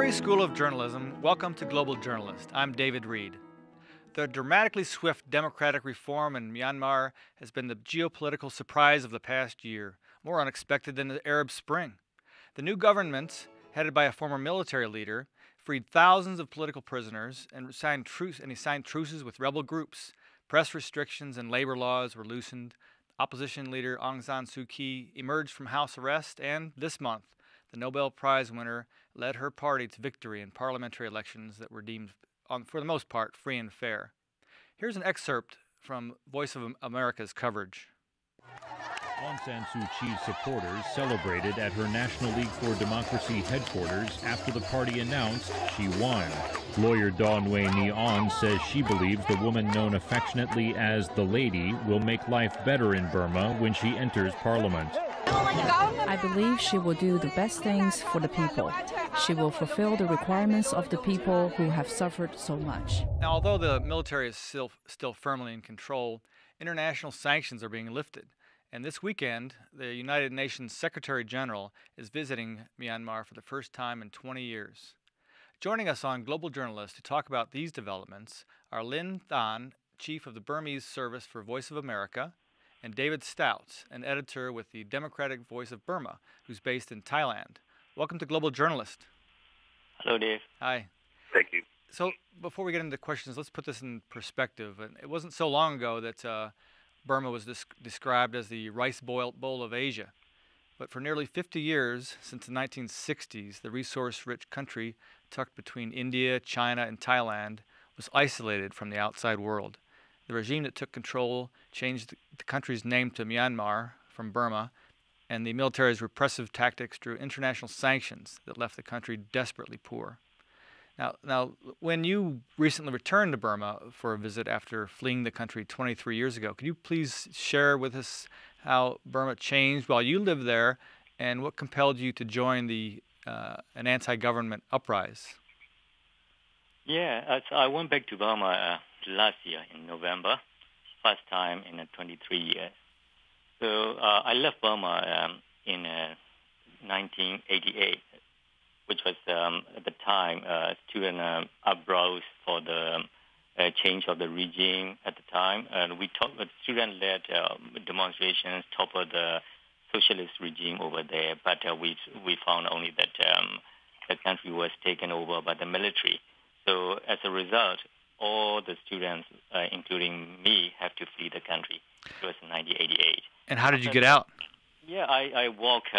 Murray School of Journalism, welcome to Global Journalist. I'm David Reed. The dramatically swift democratic reform in Myanmar has been the geopolitical surprise of the past year, more unexpected than the Arab Spring. The new government, headed by a former military leader, freed thousands of political prisoners and signed truces with rebel groups. Press restrictions and labor laws were loosened. Opposition leader Aung San Suu Kyi emerged from house arrest, and this month, the Nobel Prize winner led her party to victory in parliamentary elections that were deemed, for the most part, free and fair. Here's an excerpt from Voice of America's coverage. Aung San Suu Kyi's supporters celebrated at her National League for Democracy headquarters after the party announced she won. Lawyer Lwin says she believes the woman known affectionately as the Lady will make life better in Burma when she enters parliament. I believe she will do the best things for the people. She will fulfill the requirements of the people who have suffered so much. Now, although the military is still firmly in control, international sanctions are being lifted. And this weekend, the United Nations Secretary General is visiting Myanmar for the first time in 20 years. Joining us on Global Journalist to talk about these developments are Htun, Chief of the Burmese Service for Voice of America, and David Stouts, an editor with the Democratic Voice of Burma, who's based in Thailand. Welcome to Global Journalist. Hello, Dave. Hi. Thank you. So before we get into questions, let's put this in perspective. And it wasn't so long ago that Burma was described as the rice bowl of Asia. But for nearly 50 years, since the 1960s, the resource-rich country tucked between India, China, and Thailand was isolated from the outside world. The regime that took control changed the country's name to Myanmar from Burma, and the military's repressive tactics drew international sanctions that left the country desperately poor. Now, when you recently returned to Burma for a visit after fleeing the country 23 years ago, could you please share with us how Burma changed while you lived there, and what compelled you to join an anti-government uprising? Yeah, I went back to Burma last year in November, first time in 23 years. So I left Burma in 1988, which was at the time student uproars for the change of the regime at the time. And we talked with student-led demonstrations toppled the socialist regime over there, but we found only that the country was taken over by the military. So as a result, all the students, including me, have to flee the country. It was in 1988. And how did you get out? Yeah, I walked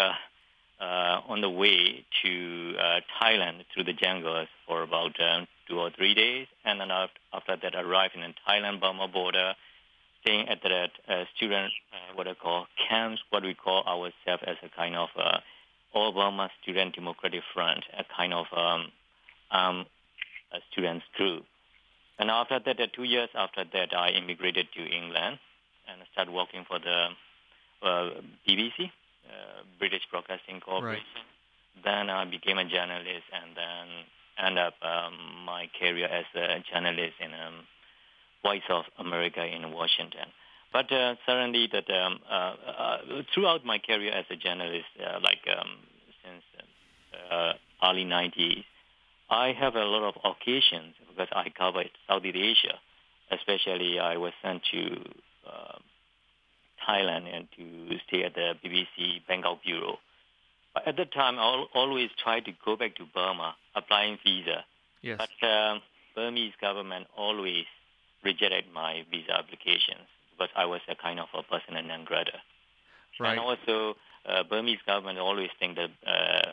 on the way to Thailand through the jungles for about 2 or 3 days. And then after that, I arrived in the Thailand-Burma border, staying at the student, what I call camps, what we call ourselves as a kind of All-Burma Student Democratic Front, a kind of a students group. And after that, 2 years after that, I immigrated to England and started working for the BBC, British Broadcasting Corporation. Right. Then I became a journalist and then ended up my career as a journalist in Voice of America in Washington. But suddenly, throughout my career as a journalist, since early 90s, I have a lot of occasions because I covered Southeast Asia. Especially, I was sent to Thailand and to stay at the BBC Bangkok Bureau. But at the time, I always tried to go back to Burma, applying visa. Yes. But Burmese government always rejected my visa applications because I was a kind of a persona non grata. Right. And also, Burmese government always think that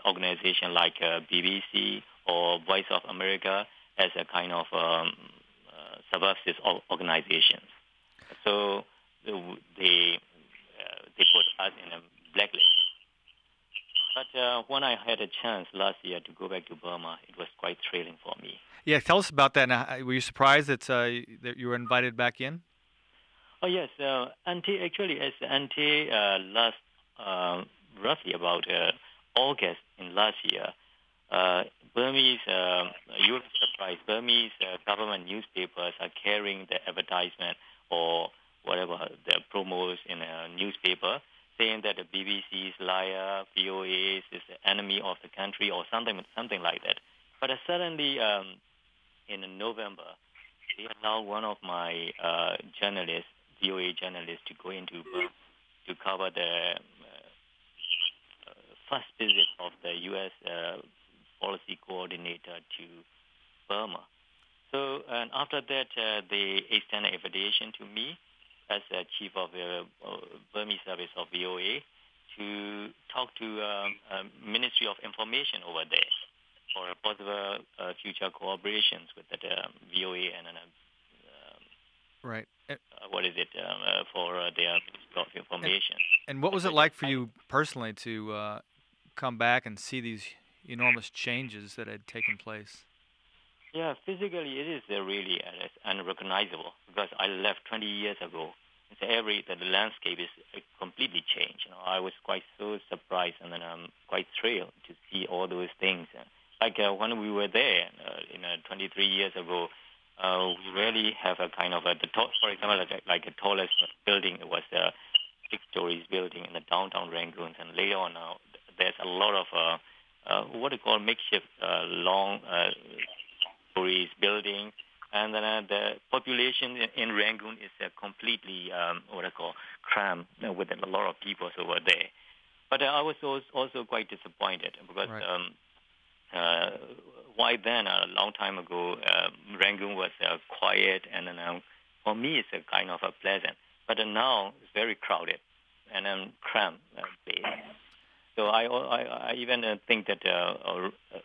organization like BBC or Voice of America as a kind of subversive organizations. So they put us in a blacklist. But when I had a chance last year to go back to Burma, it was quite thrilling for me. Yeah, tell us about that. Now, were you surprised that you were invited back in? Oh, yes. Actually, last roughly about August in last year, Burmese, you will be surprised, Burmese government newspapers are carrying the advertisement or whatever the promos in a newspaper saying that the BBC is liar, VOA is the enemy of the country or something like that. But suddenly, in November, they allowed one of my journalists, VOA journalists, to go into Burma to cover the first visit of the U.S. Policy coordinator to Burma. So, and after that, they extended an invitation to me as chief of the Burmese service of VOA to talk to Ministry of Information over there for a possible future cooperations with the VOA and right. What is it for their Ministry of Information. And what was it like for you personally to come back and see these enormous changes that had taken place? Yeah, physically it is really unrecognizable because I left 20 years ago. The landscape is completely changed. I was quite so surprised, and then I'm quite thrilled to see all those things. Like when we were there, 23 years ago, we really have a kind of for example, like a tallest building. It was a 6-story building in the downtown Rangoon, and later on now there's a lot of what they call makeshift long stories building. And then the population in Rangoon is completely what I call crammed with a lot of people over there. But I was also quite disappointed because why then, a long time ago, Rangoon was quiet and for me it's a kind of a pleasant. But now it's very crowded and cramped place. So I even think that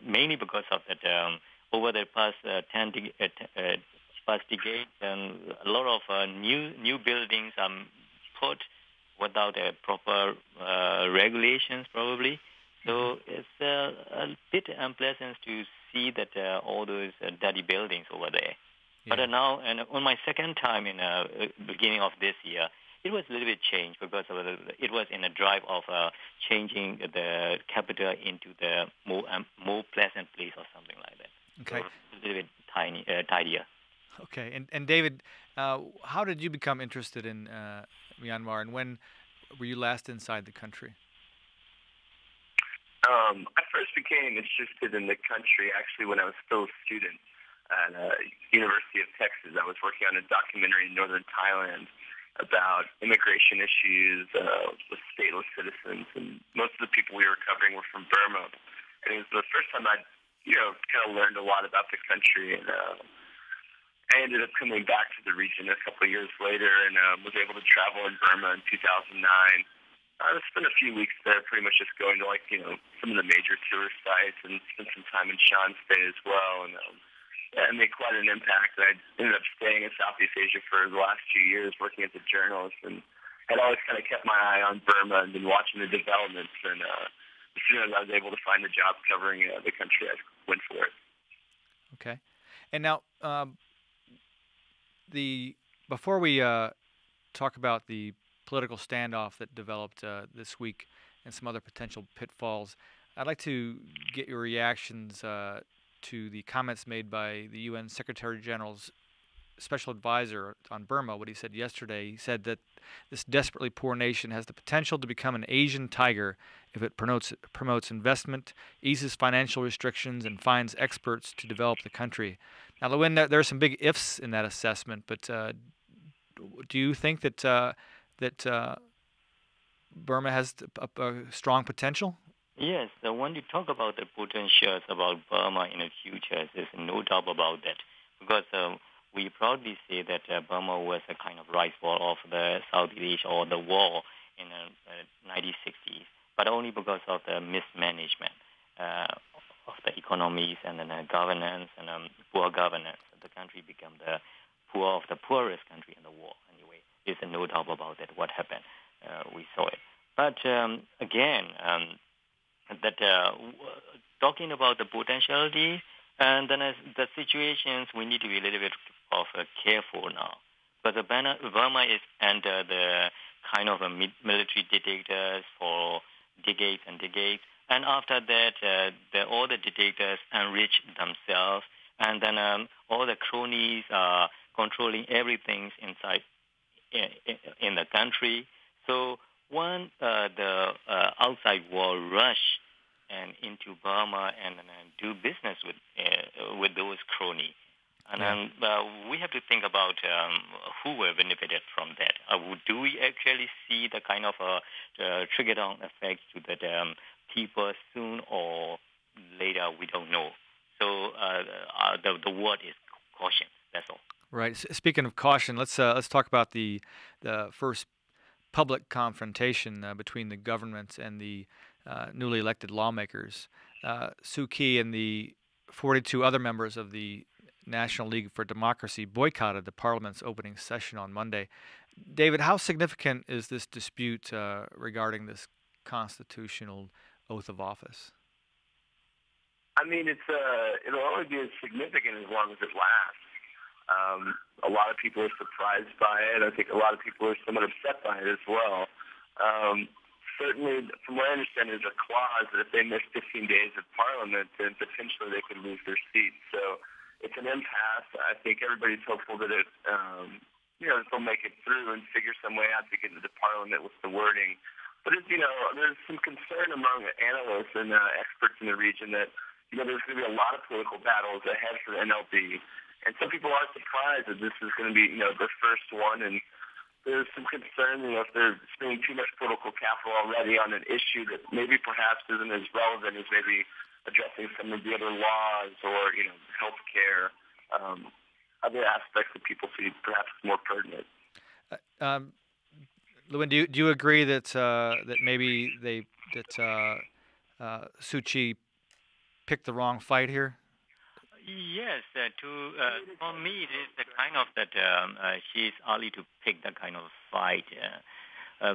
mainly because of that. Over the past 10 decades, a lot of new buildings are put without a proper regulations, probably. So it's a bit unpleasant to see that all those dirty buildings over there. Yeah. But now, and on my second time in beginning of this year, it was a little bit changed because it was in a drive of changing the capital into the more pleasant place or something like that. Okay. So a little bit tidier. Okay. And David, how did you become interested in Myanmar, and when were you last inside the country? I first became interested in the country actually when I was still a student at University of Texas. I was working on a documentary in northern Thailand about immigration issues with stateless citizens, and most of the people we were covering were from Burma. And it was the first time I'd kind of learned a lot about the country, and I ended up coming back to the region a couple of years later and was able to travel in Burma in 2009. I spent a few weeks there, pretty much just going to some of the major tourist sites and spent some time in Shan State as well, and it made quite an impact. I ended up staying in Southeast Asia for the last 2 years, working as a journalist, and had always kind of kept my eye on Burma and been watching the developments. And as soon as I was able to find a job covering the country, I went for it. Okay. And now, before we talk about the political standoff that developed this week and some other potential pitfalls, I'd like to get your reactions to the comments made by the UN Secretary General's special advisor on Burma, what he said yesterday. He said that this desperately poor nation has the potential to become an Asian tiger if it promotes investment, eases financial restrictions, and finds experts to develop the country. Now, Lwin, there are some big ifs in that assessment, but do you think that Burma has a strong potential? Yes, when you talk about the potentials about Burma in the future, there's no doubt about that. Because we proudly say that Burma was a kind of rice bowl of the Southeast Asia or the war in the 1960s, but only because of the mismanagement of the economies and the governance and poor governance. The country became the poorest country in the war. Anyway, there's no doubt about that. What happened? We saw it. But again, talking about the potentiality and then the situations, we need to be a little bit of careful now. But Burma is under the kind of a military dictators for decades and decades. And after that, all the dictators enrich themselves, and then all the cronies are controlling everything inside in the country. So when the outside world rush and into Burma and do business with those cronies. And we have to think about who will benefit from that. Do we actually see the kind of trickle-down effect to the people soon or later? We don't know. So the word is caution. That's all. Right. Speaking of caution, let's talk about the first public confrontation between the government and the newly elected lawmakers. Suu Kyi and the 42 other members of the National League for Democracy boycotted the parliament's opening session on Monday. David, how significant is this dispute regarding this constitutional oath of office? I mean, it'll only be as significant as long as it lasts. A lot of people are surprised by it. I think a lot of people are somewhat upset by it as well. Certainly, from what I understand, there's a clause that if they miss 15 days of Parliament, then potentially they could lose their seat. So it's an impasse. I think everybody's hopeful that they'll make it through and figure some way out to get into the Parliament with the wording. But there's some concern among analysts and experts in the region that there's going to be a lot of political battles ahead for the NLD. And some people are surprised that this is going to be, the first one. And there's some concern, if they're spending too much political capital already on an issue that maybe perhaps isn't as relevant as maybe addressing some of the other laws or, health care, other aspects that people see perhaps more pertinent. Lwin, do you agree that maybe Suu Kyi picked the wrong fight here? Yes, for me, it is the kind of that she's early to pick that kind of fight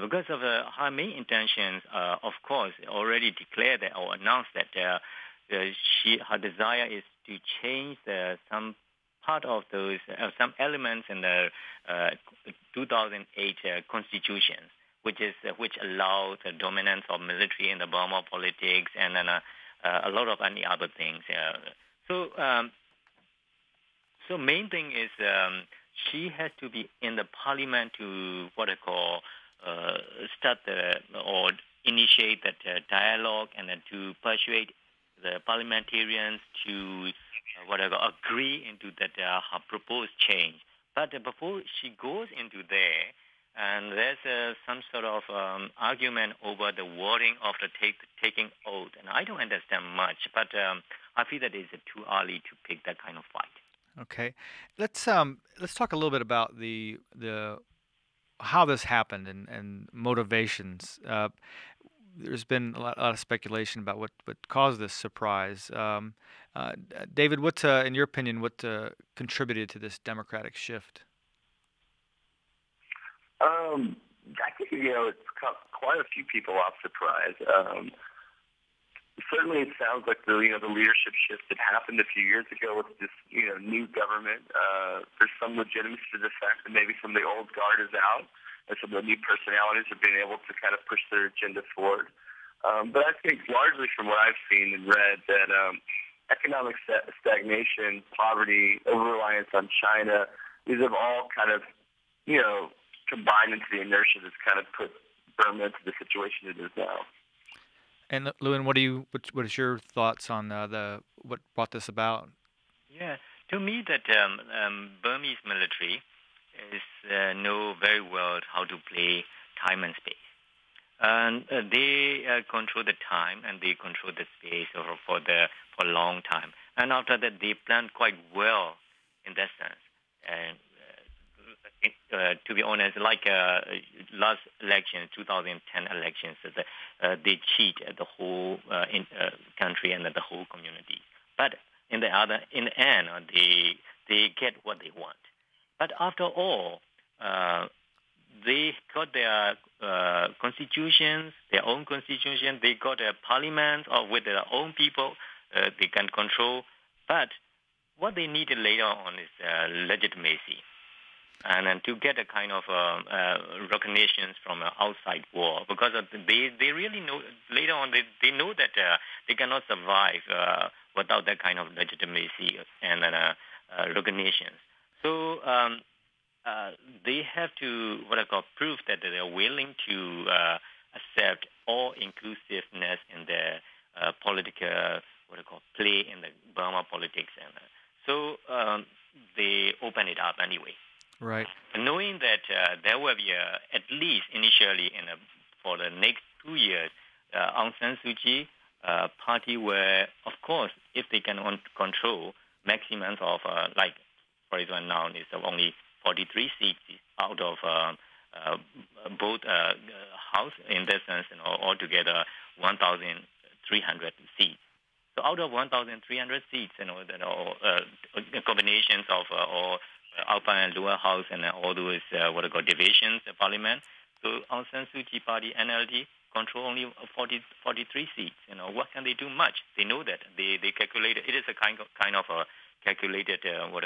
because of her main intentions. Of course, already declared or announced that her desire is to change some part of those some elements in the 2008 constitution, which allows the dominance of military in the Burma politics and then a lot of any other things. So main thing is she has to be in the parliament to what I call start or initiate that dialogue and then to persuade the parliamentarians to agree into that her proposed change. But before she goes into there, and there's some sort of argument over the wording of the taking oath, and I don't understand much, but I feel that it's too early to pick that kind of fight. Okay, let's talk a little bit about the how this happened and motivations. There's been a lot of speculation about what caused this surprise. David, what, in your opinion, what contributed to this democratic shift? I think it's caught quite a few people off surprise. Certainly, it sounds like the leadership shift that happened a few years ago with this new government. There's some legitimacy to the fact that maybe some of the old guard is out, and some of the new personalities are being able to kind of push their agenda forward. But I think largely from what I've seen and read that economic stagnation, poverty, over-reliance on China, these have all kind of combined into the inertia that's kind of put Burma into the situation it is now. And Lwin, what is your thoughts on what brought this about? Yeah, to me that Burmese military know very well how to play time and space, and they control the time and they control the space for a long time. And after that, they planned quite well in that sense. And to be honest, like last election, 2010 elections, they cheat the whole country and the whole community. But in the end, they get what they want. But after all, they got their constitutions, their own constitution. They got a parliament with their own people. They can control. But what they needed later on is legitimacy. And then to get a kind of recognition from an outside world, because they really know later on they know that they cannot survive without that kind of legitimacy and recognition. So they have to prove that they are willing to accept all inclusiveness in their political play in the Burma politics, and so they open it up anyway. Right. Knowing that there will be at least initially for the next 2 years, Aung San Suu Kyi party will, of course, if they can control maximums of for example now it's only 43 seats out of both house in that sense, altogether 1,300 seats. So out of 1,300 seats, combinations of all upper and lower house and all those divisions of parliament. So Aung San Suu Kyi party NLD control only 43 seats. What can they do? Much. They know that they calculate it. It is a kind of a calculated or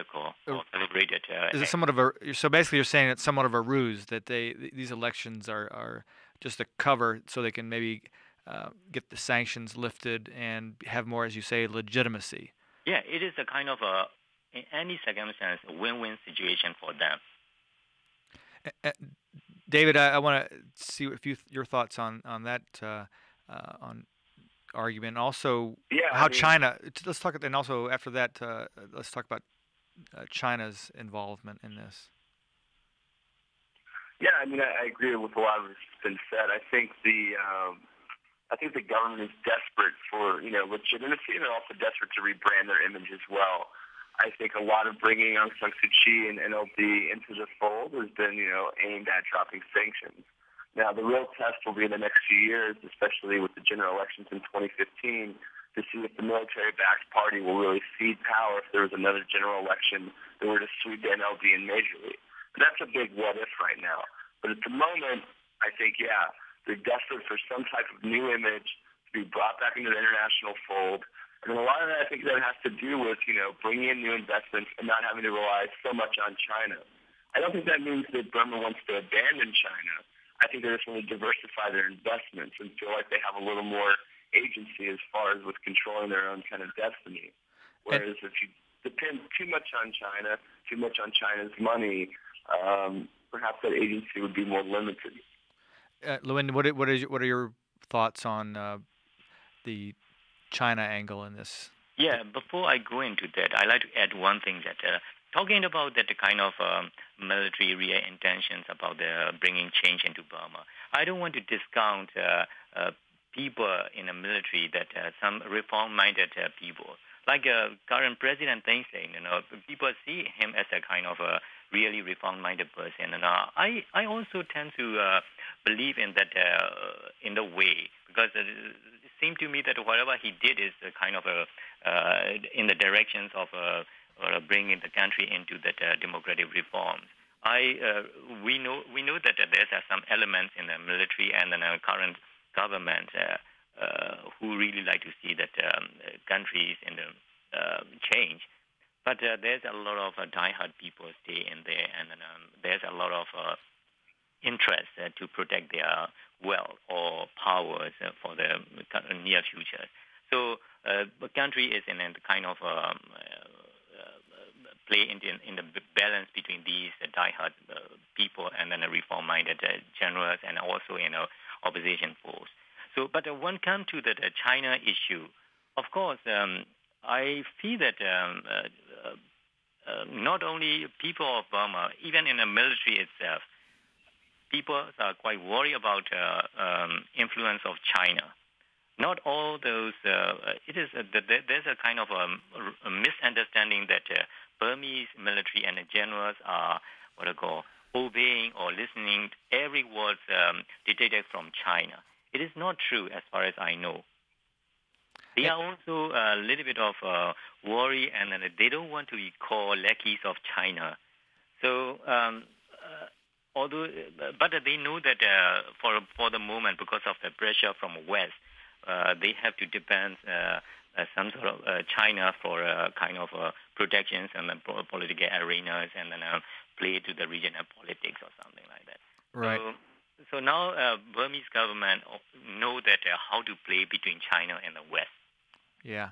calibrated. Is it somewhat of a? So basically, you're saying it's somewhat of a ruse that these elections are just a cover so they can maybe get the sanctions lifted and have more, as you say, legitimacy. Yeah, it is a kind of in any circumstance, a win-win situation for them. David, I want to see your thoughts on that on argument. Also, China. Let's talk, and also after that, let's talk about China's involvement in this. Yeah, I agree with a lot of what's been said. I think the government is desperate for legitimacy, and they're also desperate to rebrand their image as well. I think a lot of bringing Aung San Suu Kyi and NLD into the fold has been, aimed at dropping sanctions. Now, the real test will be in the next few years, especially with the general elections in 2015, to see if the military-backed party will really cede power if there was another general election that were to sweep the NLD in majorly. But that's a big what-if right now. But at the moment, I think, they're desperate for some type of new image to be brought back into the international fold. And a lot of that, I think, that has to do with, bringing in new investments and not having to rely so much on China. I don't think that means that Burma wants to abandon China. I think they just want to diversify their investments and feel like they have a little more agency as far as with controlling their own kind of destiny. Whereas if you depend too much on China, too much on China's money, perhaps that agency would be more limited. Lwin, what are your thoughts on the China angle in this? Yeah, before I go into that, I'd like to add one thing that talking about that kind of military real intentions about bringing change into Burma, I don't want to discount people in the military that some reform-minded people. Like current President Thein Sein, people see him as a kind of a really reform-minded person. And I also tend to believe in that in the way, because it seemed to me that whatever he did is kind of in the directions of bringing the country into that democratic reforms. We know that there are some elements in the military and in the current government who really like to see that countries in the change. But there's a lot of diehard people stay in there, and there's a lot of interest to protect their wealth or powers for the near future. So the country is in a kind of play in the balance between these diehard people and then the reform-minded generals and also opposition force. So, but when it comes to the China issue, of course, I feel that not only people of Burma, even in the military itself, people are quite worried about influence of China. Not all those. There's a kind of a misunderstanding that Burmese military and the generals are obeying or listening to every word dictated from China. It is not true as far as I know. They are also a little bit of worry, and they don't want to be called lackeys of China. So, but they know that for the moment, because of the pressure from West, they have to depend some sort of China for kind of protections and political arenas, and then play to the regional politics or something like that. Right. So now Burmese government know that how to play between China and the West. Yeah.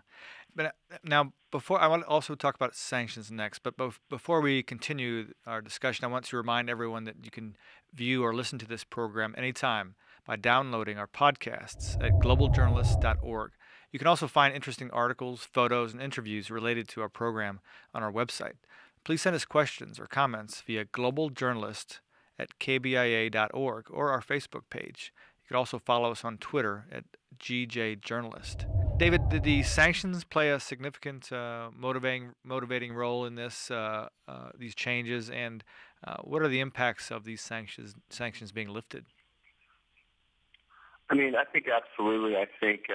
But now, before I want to also talk about sanctions next, but before we continue our discussion, I want to remind everyone that you can view or listen to this program anytime by downloading our podcasts at globaljournalists.org. You can also find interesting articles, photos, and interviews related to our program on our website. Please send us questions or comments via globaljournalist@kbia.org or our Facebook page. You can also follow us on Twitter at GJJournalist. David, did the sanctions play a significant motivating role in these changes, and what are the impacts of these sanctions being lifted? I mean, I think absolutely. I think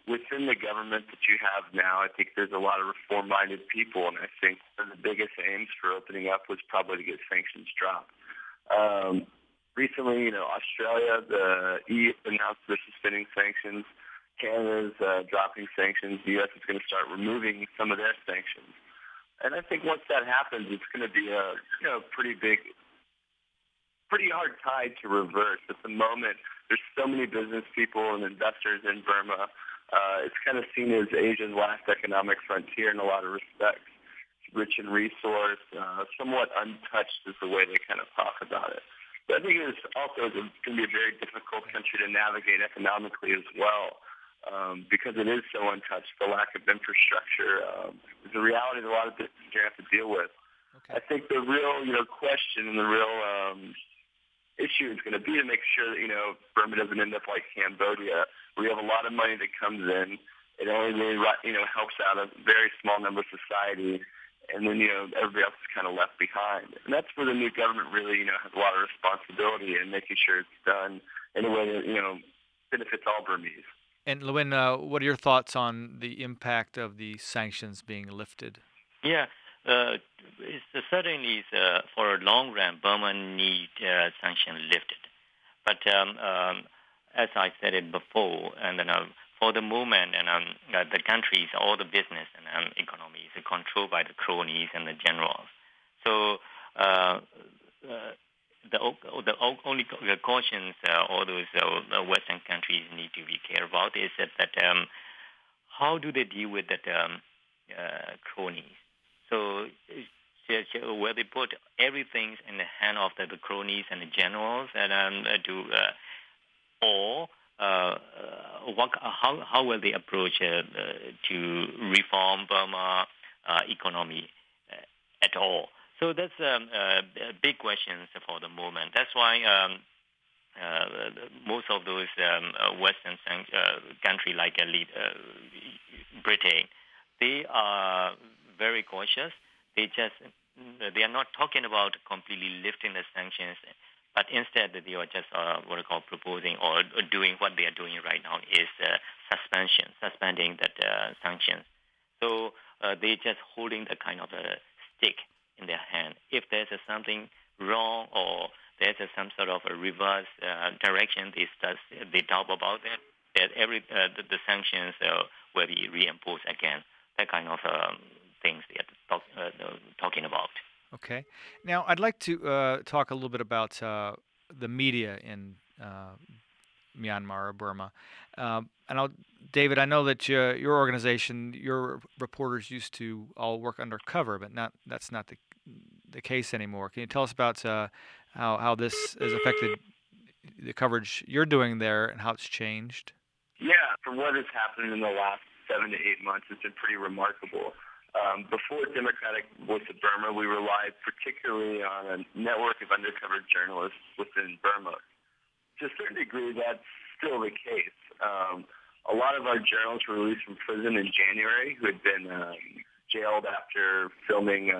within the government that you have now, I think there's a lot of reform-minded people, and I think one of the biggest aims for opening up was probably to get sanctions dropped. Recently, Australia, the EU announced they're suspending sanctions. Canada's dropping sanctions. The U.S. is going to start removing some of their sanctions. And I think once that happens, it's going to be a pretty hard tide to reverse. At the moment, there's so many business people and investors in Burma. It's kind of seen as Asia's last economic frontier in a lot of respects. It's rich in resource, somewhat untouched is the way they kind of talk about it. But I think it's also going to be a very difficult country to navigate economically as well, because it is so untouched. The lack of infrastructure is a reality that a lot of businesses have to deal with. Okay. I think the real, question and the real issue is going to be to make sure that, Burma doesn't end up like Cambodia, where you have a lot of money that comes in. It only really, helps out a very small number of society, and then, everybody else is kind of left behind. And that's where the new government really, has a lot of responsibility in making sure it's done in a way that, benefits all Burmese. And Lwin, what are your thoughts on the impact of the sanctions being lifted? Yeah. It's certainly for a long run, Burma needs sanctions lifted. But as I said it before, and for the moment, and the countries, all the business and economy is controlled by the cronies and the generals. So the only cautions all those Western countries need to be careful about is that how do they deal with that cronies? So where they put everything in the hand of the cronies and the generals, and how will they approach to reform Burma economy at all? So that's a big question for the moment. That's why most of those Western countries like Britain, they are very cautious. They are not talking about completely lifting the sanctions, but instead they are just what I call proposing or doing what they are doing right now is suspending that sanctions. So they just holding the kind of a stick in their hand. If there's something wrong or there's some sort of a reverse direction, they talk about it. That the sanctions will be reimposed again. That kind of things they are talking about. Okay. Now, I'd like to talk a little bit about the media in Myanmar or Burma. David, I know that your organization, your reporters used to all work undercover, but that's not the case anymore. Can you tell us about how this has affected the coverage you're doing there and how it's changed? Yeah, for what has happened in the last 7 to 8 months, it's been pretty remarkable. Before Democratic Voice of Burma, we relied particularly on a network of undercover journalists within Burma. To a certain degree, that's still the case. A lot of our journalists were released from prison in January who had been jailed after filming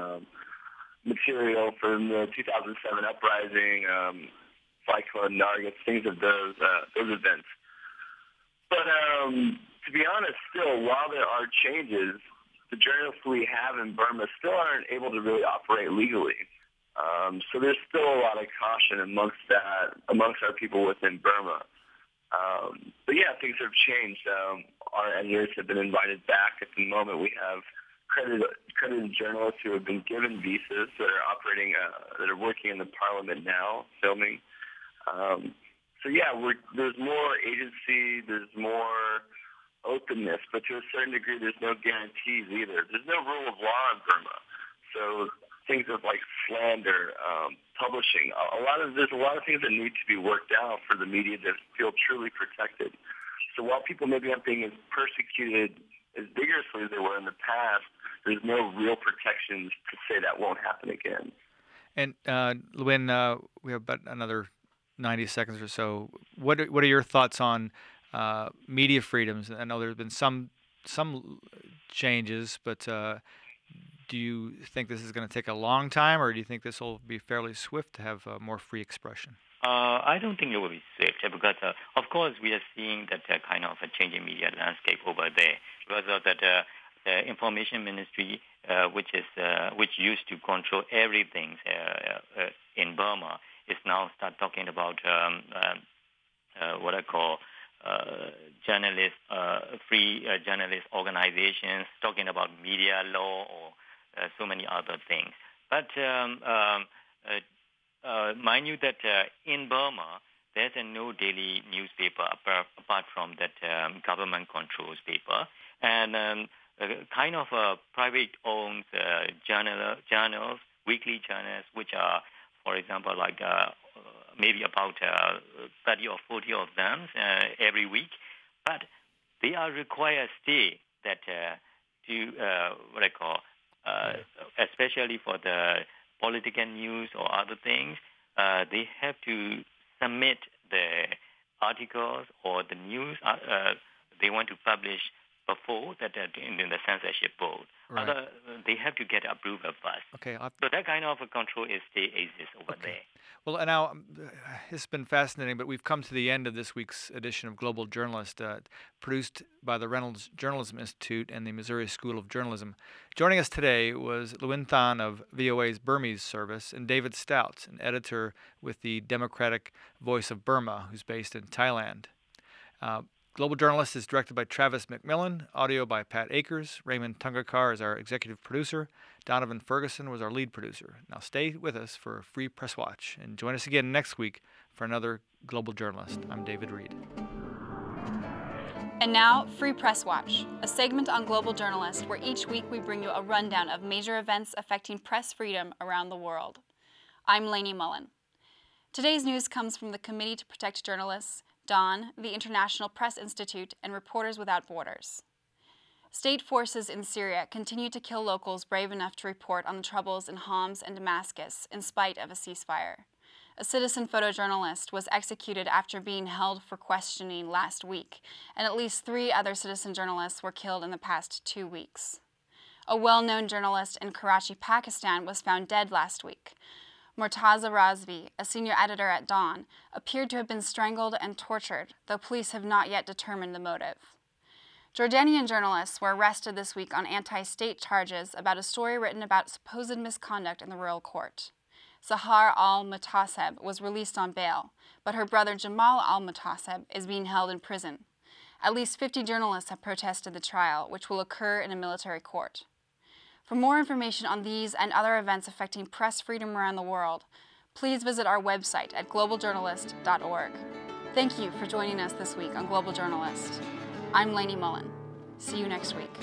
material from the 2007 uprising, Cyclone Nargis, things of those events. But to be honest, still, while there are changes, the journalists we have in Burma still aren't able to really operate legally. So there's still a lot of caution amongst our people within Burma. But yeah, things have changed. Our editors have been invited back. At the moment, we have credited journalists who have been given visas that are operating, that are working in the parliament now, filming. So yeah, there's more agency, there's more openness, but to a certain degree, there's no guarantees either. There's no rule of law in Burma. So things of like slander, publishing, there's a lot of things that need to be worked out for the media to feel truly protected. So while people maybe aren't being as persecuted as vigorously as they were in the past, there's no real protections to say that won't happen again. And Lwin, we have about another 90 seconds or so. What are your thoughts on media freedoms? I know there's been some changes, but do you think this is going to take a long time, or do you think this will be fairly swift to have more free expression? I don't think it will be swift because, of course, we are seeing that kind of a changing media landscape over there because of that the information ministry, which used to control everything in Burma, is now start talking about what I call journalist, free journalist organizations, talking about media law or so many other things. But mind you that in Burma, there's no daily newspaper apart from that government controls paper, and kind of private-owned journals, weekly journals, which are, for example, like maybe about 30 or 40 of them every week, but they are required still that to what I call, especially for the political news or other things, they have to submit the articles or the news they want to publish before that in the censorship board. Right. They have to get approval first. Okay. So that kind of a control still exists over there. Well, and now it's been fascinating, but we've come to the end of this week's edition of Global Journalist, produced by the Reynolds Journalism Institute and the Missouri School of Journalism. Joining us today was Lwin Htun of VOA's Burmese service and David Stout, an editor with the Democratic Voice of Burma, who's based in Thailand. Global Journalist is directed by Travis McMillan, audio by Pat Akers. Raymond Tungakar is our executive producer. Donovan Ferguson was our lead producer. Now stay with us for a free press watch and join us again next week for another Global Journalist. I'm David Reed. And now, Free Press Watch, a segment on Global Journalist where each week we bring you a rundown of major events affecting press freedom around the world. I'm Lainie Mullen. Today's news comes from the Committee to Protect Journalists, DAWN, the International Press Institute, and Reporters Without Borders. State forces in Syria continue to kill locals brave enough to report on the troubles in Homs and Damascus in spite of a ceasefire. A citizen photojournalist was executed after being held for questioning last week, and at least 3 other citizen journalists were killed in the past 2 weeks. A well-known journalist in Karachi, Pakistan, was found dead last week. Murtaza Razvi, a senior editor at DAWN, appeared to have been strangled and tortured, though police have not yet determined the motive. Jordanian journalists were arrested this week on anti-state charges about a story written about supposed misconduct in the royal court. Sahar al-Mutaseb was released on bail, but her brother Jamal al-Mutaseb is being held in prison. At least 50 journalists have protested the trial, which will occur in a military court. For more information on these and other events affecting press freedom around the world, please visit our website at globaljournalist.org. Thank you for joining us this week on Global Journalist. I'm Lainie Mullen. See you next week.